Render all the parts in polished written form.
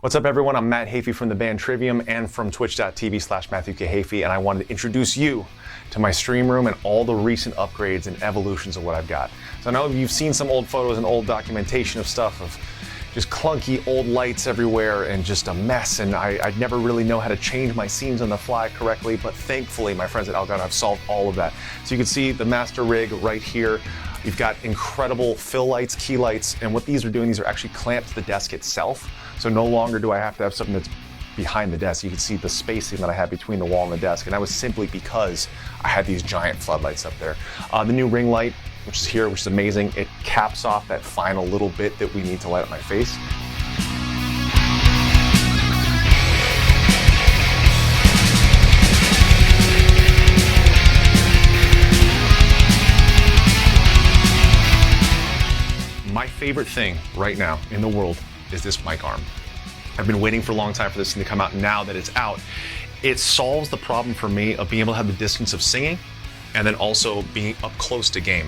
What's up, everyone? I'm Matt Heafy from the band Trivium and from twitch.tv/MatthewKHeafy, and I wanted to introduce you to my stream room and all the recent upgrades and evolutions of what I've got. So I know you've seen some old photos and old documentation of stuff of just clunky old lights everywhere and just a mess, and I'd never really know how to change my scenes on the fly correctly, but thankfully my friends at Elgato have solved all of that. So you can see the master rig right here. You've got incredible fill lights, key lights, and what these are doing, these are actually clamped to the desk itself. So no longer do I have to have something that's behind the desk. You can see the spacing that I have between the wall and the desk, and that was simply because I had these giant floodlights up there. The new ring light, which is here, which is amazing. It caps off that final little bit that we need to light up my face. My favorite thing right now in the world is this mic arm. I've been waiting for a long time for this thing to come out. Now that it's out, it solves the problem for me of being able to have the distance of singing and then also being up close to game.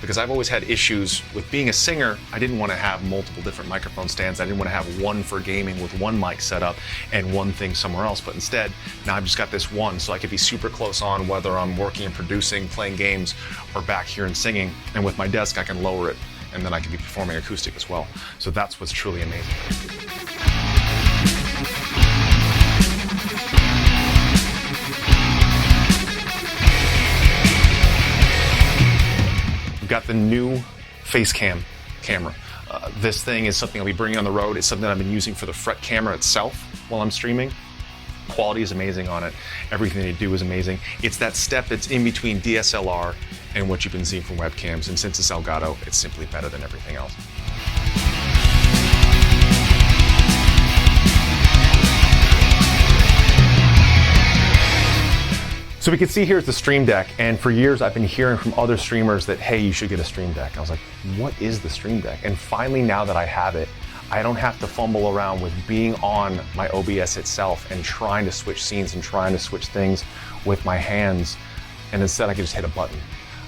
Because I've always had issues with being a singer. I didn't want to have multiple different microphone stands. I didn't want to have one for gaming with one mic set up and one thing somewhere else. But instead, now I've just got this one, so I could be super close on whether I'm working and producing, playing games, or back here and singing. And with my desk, I can lower it, and then I can be performing acoustic as well. So that's what's truly amazing. We've got the new FaceCam camera. This thing is something I'll be bringing on the road. It's something that I've been using for the fret camera itself while I'm streaming. Quality is amazing on it. Everything they do is amazing. It's that step that's in between DSLR and what you've been seeing from webcams, and since it's Elgato, it's simply better than everything else. So we can see here is the Stream Deck, and for years I've been hearing from other streamers that, hey, you should get a Stream Deck. I was like, what is the Stream Deck? And finally, now that I have it, I don't have to fumble around with being on my OBS itself and trying to switch scenes and trying to switch things with my hands, and instead I can just hit a button.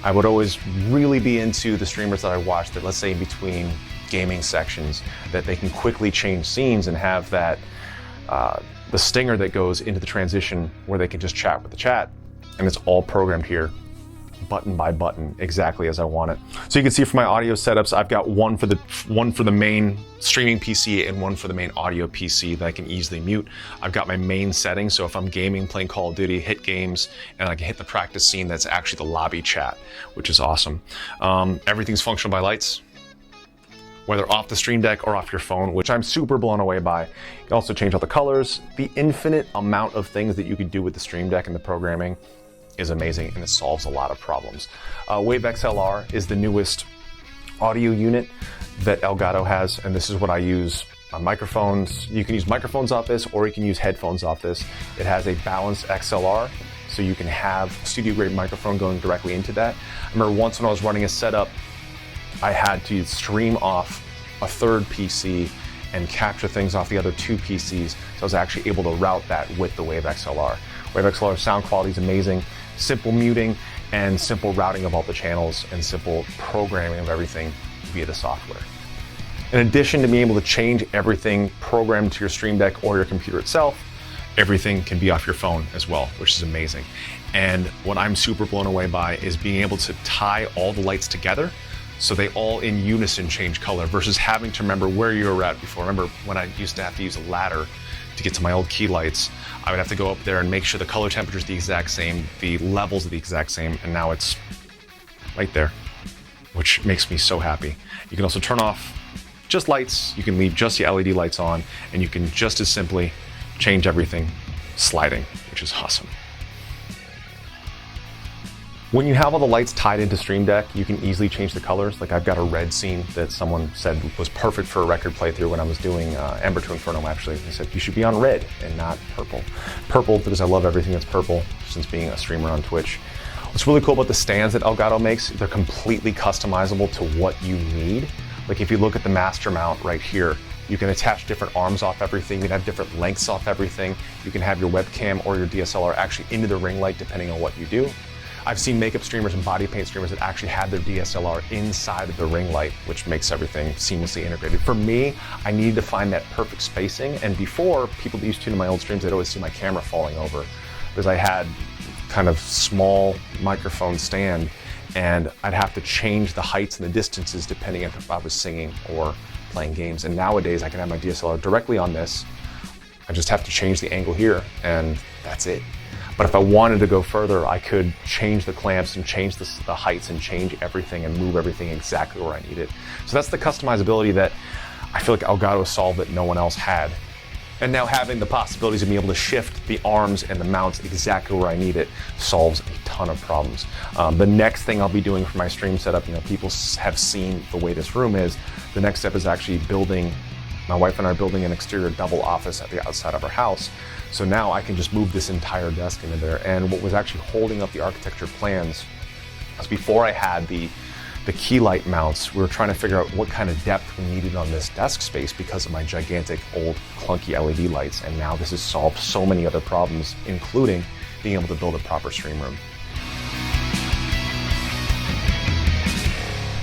I would always really be into the streamers that I watch that, let's say in between gaming sections, that they can quickly change scenes and have that, the stinger that goes into the transition where they can just chat with the chat, and it's all programmed here, button by button, exactly as I want it. So you can see for my audio setups, I've got one for the main streaming PC and one for the main audio PC that I can easily mute. I've got my main settings, so if I'm gaming, playing Call of Duty, hit games, and I can hit the practice scene, that's actually the lobby chat, which is awesome. Everything's functional by lights, whether off the Stream Deck or off your phone, which I'm super blown away by. You can also change all the colors. The infinite amount of things that you can do with the Stream Deck and the programming is amazing, and it solves a lot of problems. Wave XLR is the newest audio unit that Elgato has, and this is what I use on microphones. You can use microphones off this, or you can use headphones off this. It has a balanced XLR, so you can have studio-grade microphone going directly into that. I remember once when I was running a setup, I had to stream off a third PC and capture things off the other two PCs, so I was actually able to route that with the Wave XLR. Wave XLR sound quality is amazing. Simple muting and simple routing of all the channels and simple programming of everything via the software. In addition to being able to change everything programmed to your Stream Deck or your computer itself, everything can be off your phone as well, which is amazing. And what I'm super blown away by is being able to tie all the lights together so they all in unison change color versus having to remember where you were at before. Remember when I used to have to use a ladder to get to my old key lights, I would have to go up there and make sure the color temperature is the exact same, the levels are the exact same, and now it's right there, which makes me so happy. You can also turn off just lights, you can leave just the LED lights on, and you can just as simply change everything sliding, which is awesome. When you have all the lights tied into Stream Deck, you can easily change the colors. Like I've got a red scene that someone said was perfect for a record playthrough when I was doing Ember to Inferno, actually. They said, you should be on red and not purple. Purple, because I love everything that's purple, since being a streamer on Twitch. What's really cool about the stands that Elgato makes, they're completely customizable to what you need. Like if you look at the master mount right here, you can attach different arms off everything. You can have different lengths off everything. You can have your webcam or your DSLR actually into the ring light depending on what you do. I've seen makeup streamers and body paint streamers that actually had their DSLR inside of the ring light, which makes everything seamlessly integrated. For me, I needed to find that perfect spacing, and before, people that used to tune in my old streams, they'd always see my camera falling over because I had kind of small microphone stand, and I'd have to change the heights and the distances depending on if I was singing or playing games. And nowadays I can have my DSLR directly on this. I just have to change the angle here and that's it. But if I wanted to go further, I could change the clamps and change the heights and change everything and move everything exactly where I need it. So that's the customizability that I feel like Elgato solved that no one else had. And now having the possibilities of being able to shift the arms and the mounts exactly where I need it solves a ton of problems. The next thing I'll be doing for my stream setup, people have seen the way this room is. The next step is actually building, my wife and I are building an exterior double office at the outside of our house. So now I can just move this entire desk into there. And what was actually holding up the architecture plans was before I had the key light mounts, we were trying to figure out what kind of depth we needed on this desk space because of my gigantic old clunky LED lights. And now this has solved so many other problems, including being able to build a proper stream room.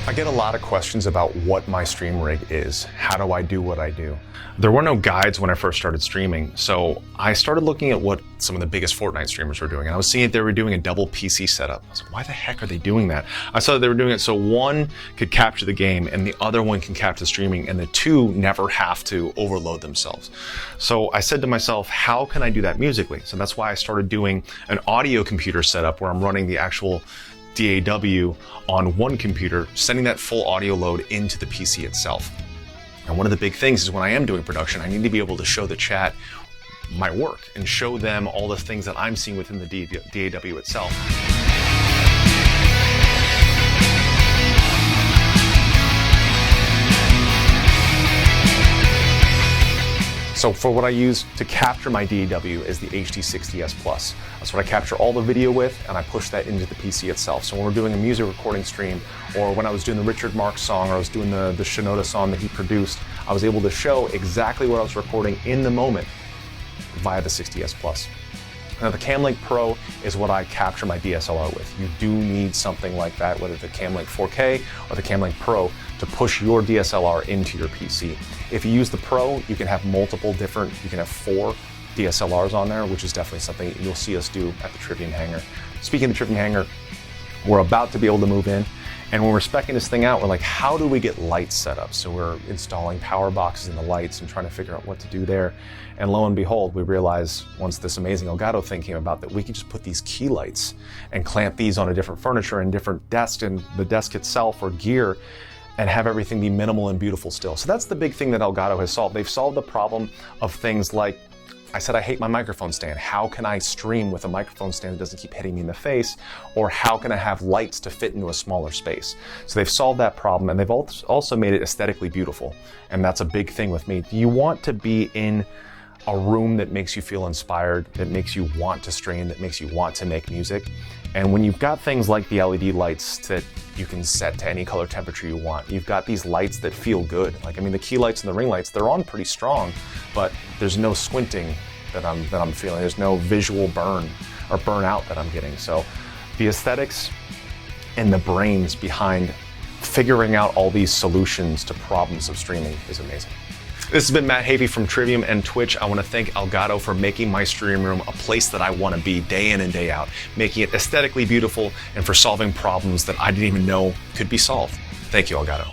I get a lot of questions about what my stream rig is. How do I do what I do? There were no guides when I first started streaming, so I started looking at what some of the biggest Fortnite streamers were doing, and I was seeing they were doing a double PC setup. I was like, why the heck are they doing that? I saw that they were doing it so one could capture the game and the other one can capture streaming, and the two never have to overload themselves. So I said to myself, how can I do that musically? So that's why I started doing an audio computer setup where I'm running the actual DAW on one computer, sending that full audio load into the PC itself. And one of the big things is when I am doing production, I need to be able to show the chat my work and show them all the things that I'm seeing within the DAW itself. So for what I use to capture my DAW is the HD60S Plus. That's what I capture all the video with, and I push that into the PC itself. So when we're doing a music recording stream, or when I was doing the Richard Marx song, or I was doing the Shinoda song that he produced, I was able to show exactly what I was recording in the moment via the 60S Plus. Now the Camlink Pro is what I capture my DSLR with. You do need something like that, whether the Camlink 4K or the Camlink Pro, to push your DSLR into your PC. If you use the Pro, you can have multiple different, you can have 4 DSLRs on there, which is definitely something you'll see us do at the Trivium hangar. Speaking of the Trivium hangar, we're about to be able to move in. And when we're speccing this thing out, we're like, how do we get lights set up? So we're installing power boxes in the lights and trying to figure out what to do there. And lo and behold, we realized once this amazing Elgato thing came about that we could just put these key lights and clamp these on a different furniture and different desk and the desk itself or gear and have everything be minimal and beautiful still. So that's the big thing that Elgato has solved. They've solved the problem of things like, I said I hate my microphone stand. How can I stream with a microphone stand that doesn't keep hitting me in the face? Or how can I have lights to fit into a smaller space? So they've solved that problem, and they've also made it aesthetically beautiful. And that's a big thing with me. You want to be in a room that makes you feel inspired, that makes you want to stream, that makes you want to make music. And when you've got things like the LED lights that you can set to any color temperature you want, you've got these lights that feel good. Like, I mean, the key lights and the ring lights, they're on pretty strong, but there's no squinting that I'm feeling. There's no visual burn or burnout that I'm getting. So the aesthetics and the brains behind figuring out all these solutions to problems of streaming is amazing. This has been Matt Heafy from Trivium and Twitch. I want to thank Elgato for making my stream room a place that I want to be day in and day out, making it aesthetically beautiful and for solving problems that I didn't even know could be solved. Thank you, Elgato.